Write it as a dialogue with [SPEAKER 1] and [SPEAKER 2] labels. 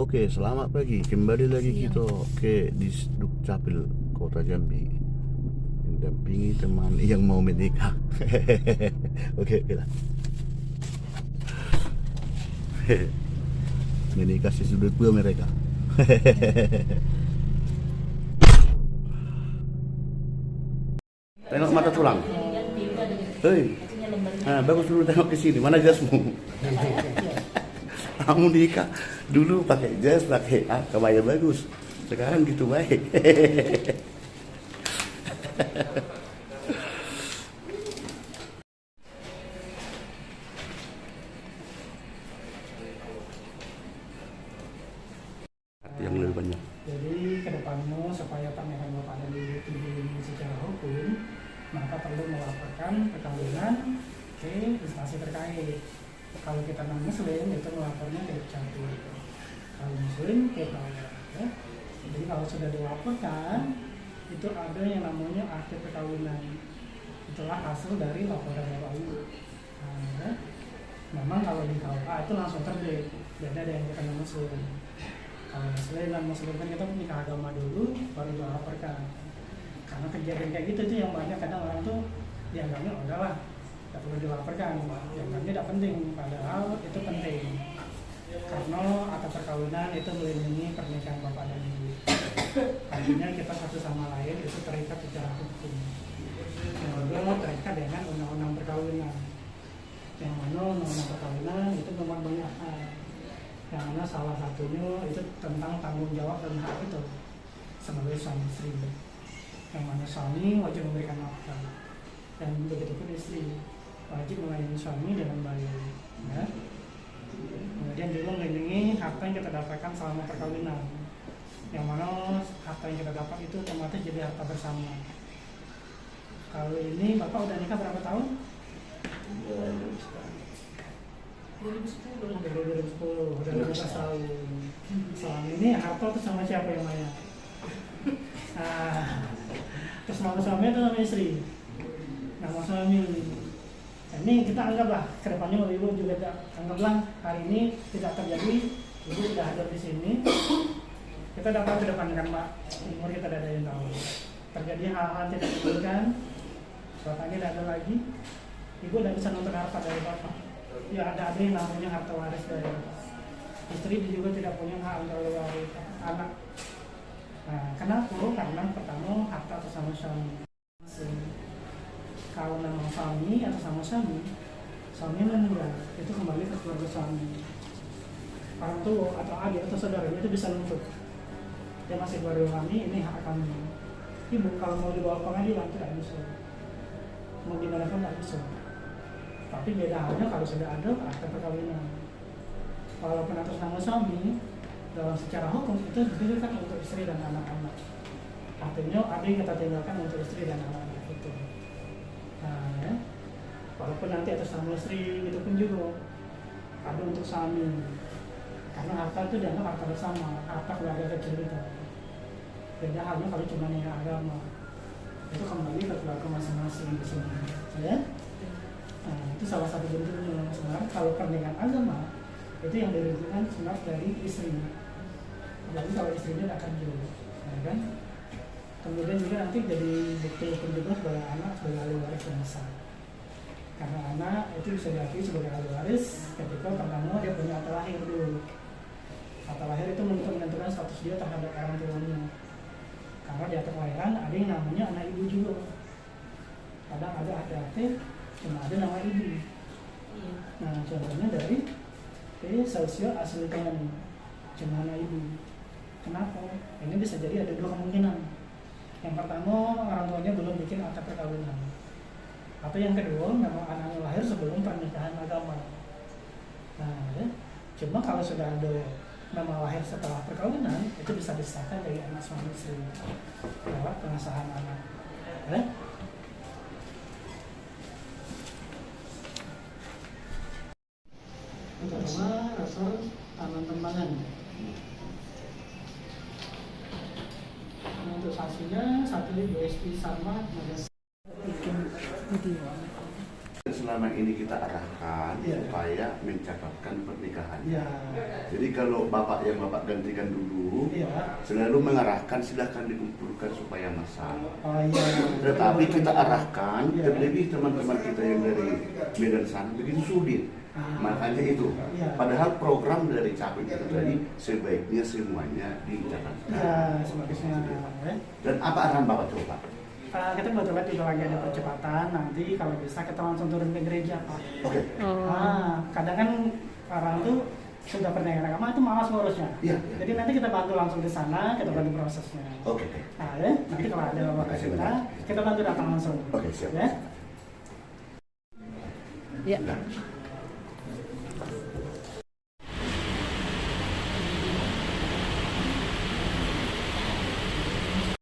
[SPEAKER 1] Oke, selamat pagi. Kembali lagi kita di Dukcapil Kota Jambi. Mendampingi teman yang mau menikah. Oke, lah. Menikah di sudut dua mereka. Tengok mata tulang. Hei. Nah, bagus dulu tengok ke sini. Mana jasmu? Kamu nikah dulu pakai jas, pakai kebaya bagus. Sekarang gitu baik. Yang lebih banyak.
[SPEAKER 2] Jadi ke depanmu supaya pernikahan Bapak dan Ibu ini secara hukum, maka perlu melaporkan perkawinan ke instansi terkait. Kalau kita non muslim itu melapornya ke Dukcapil. Kalau muslim ke KUA. Ya. Jadi kalau sudah dilaporkan itu ada yang namanya akte perkawinan. Itulah hasil dari laporan Bapak Ibu. Nah, ya. Memang kalau di KUA itu langsung terbit, beda dengan kita non muslim. Kalau muslim dan muslim kan kita nikah agama dulu baru dilaporkan. Karena kejadian kayak gitu tuh yang banyak kadang orang tuh dianggapnya udahlah tidak perlu dilaporkan, dianggapnya tidak penting, padahal itu penting. Karena akte perkawinan itu melindungi pernikahan Bapak dan Ibu. Artinya kita satu sama lain itu terikat secara hukum. Yang kedua terikat dengan undang-undang perkawinan. Yang mana undang-undang perkawinan itu memang banyak hal. Yang mana salah satunya itu tentang tanggung jawab dan hak itu sebagai suami istri. Yang mana suami wajib memberikan nafkah dan begitu pun istri wajib melayani suami dengan baik. Ya. Kemudian juga melindungi harta yang kita dapatkan selama perkawinan. Yang mana harta yang kita dapat itu otomatis jadi harta bersama. Kalau ini Bapak udah nikah berapa tahun? 2010, udah 15 tahun. Selama ini harta itu sama siapa yang banyak? Nah, terus nama suami itu nama istri. Nama suami. Ini kita anggaplah kedepannya Ibu juga anggaplah hari ini tidak terjadi, Ibu sudah ada di sini. Kita dapat kedepankan Pak, umur kita tidak ada yang tahu. Terjadi hal-hal tidak diinginkan, bapaknya tidak ada lagi, Ibu tidak bisa nuntut harta dari Bapak. Ya ada yang namanya harta waris dari Bapak. Istri juga tidak punya hak untuk waris anak. Nah, kenapa? Karena pertama harta atas nama suami. Kalau nama suami atau sama suami meninggal, itu kembali ke keluarga suami. Orang tua atau adik atau saudara itu bisa nuntut. Dia masih keluarga kami, ini hak kami. Ibu kalau mau dibawa pengadilan tidak bisa. Mau gimana pun tidak bisa. Tapi beda halnya kalau sudah ada akte perkawinan. Walaupun atas nama suami, dalam secara hukum itu diberikan untuk istri dan anak-anak. Artinya ada yang kita tinggalkan untuk istri dan anak-anak itu. Nah, ya. Walaupun nanti atas nama istri itu pun juga ada untuk suami. Karena harta itu dianggap harta bersama, harta keluarga kecil itu. Beda halnya kalau cuma nikah agama, itu kembali ke keluarga masing-masing di sini. Ya? Nah, itu salah satu bentuknya. Sebenarnya kalau pernikahan agama itu yang dirugikan sebenarnya dari istri. Jadi kalau istrinya tidak kerja, ya kan? Kemudian juga nanti jadi bukti hukum juga sebagai anak sebagai ahli waris yang sah. Karena anak itu bisa diakui sebagai ahli waris ketika pertama dia punya akte lahir dulu. Akte lahir itu menentukan status dia terhadap orang tuanya. Karena di akte kelahiran ada yang namanya anak ibu juga. Kadang ada akte cuma ada nama ibu. Nah contohnya dari sosio asli Tengah cuma anak ibu. Kenapa? Ini bisa jadi ada dua kemungkinan. Yang pertama orang tuanya belum bikin akte perkawinan. Atau yang kedua memang anaknya lahir sebelum pernikahan agama. Nah, ya. Cuma kalau sudah ada nama lahir setelah perkawinan itu bisa disahkan dari anak suami istri lewat pengesahan anak. Ya. Yang pertama rasal tangan tembangan. Untuk saksinya satu USD sama bikin video.
[SPEAKER 1] selama ini kita arahkan
[SPEAKER 2] Iya.
[SPEAKER 1] supaya mencatatkan pernikahan.
[SPEAKER 2] Iya.
[SPEAKER 1] Jadi kalau bapak yang bapak gantikan dulu,
[SPEAKER 2] Iya.
[SPEAKER 1] selalu mengarahkan silahkan dikumpulkan supaya massal.
[SPEAKER 2] Oh iya.
[SPEAKER 1] Tetapi kita arahkan,
[SPEAKER 2] Iya.
[SPEAKER 1] terlebih teman-teman kita yang dari Medan sana begitu sulit. Makanya itu.
[SPEAKER 2] Iya.
[SPEAKER 1] Padahal program dari capek itu tadi sebaiknya semuanya dicatatkan.
[SPEAKER 2] Iya, sebagusnya. Ya.
[SPEAKER 1] Dan apa arahan bapak coba?
[SPEAKER 2] Kita kebetulan juga lagi ada percepatan, nanti kalau bisa kita langsung turun ke gereja, Pak.
[SPEAKER 1] Oke.
[SPEAKER 2] Kadang kan orang tuh sudah pernikahan agama itu malas ngurusnya.
[SPEAKER 1] Iya.
[SPEAKER 2] Jadi nanti kita bantu langsung di sana, kita bantu prosesnya.
[SPEAKER 1] Oke.
[SPEAKER 2] Nah, ya, nanti kalau ada waktu kita bantu datang langsung.
[SPEAKER 1] Oke, siap.
[SPEAKER 2] Ya.
[SPEAKER 3] Ya.
[SPEAKER 1] Nah,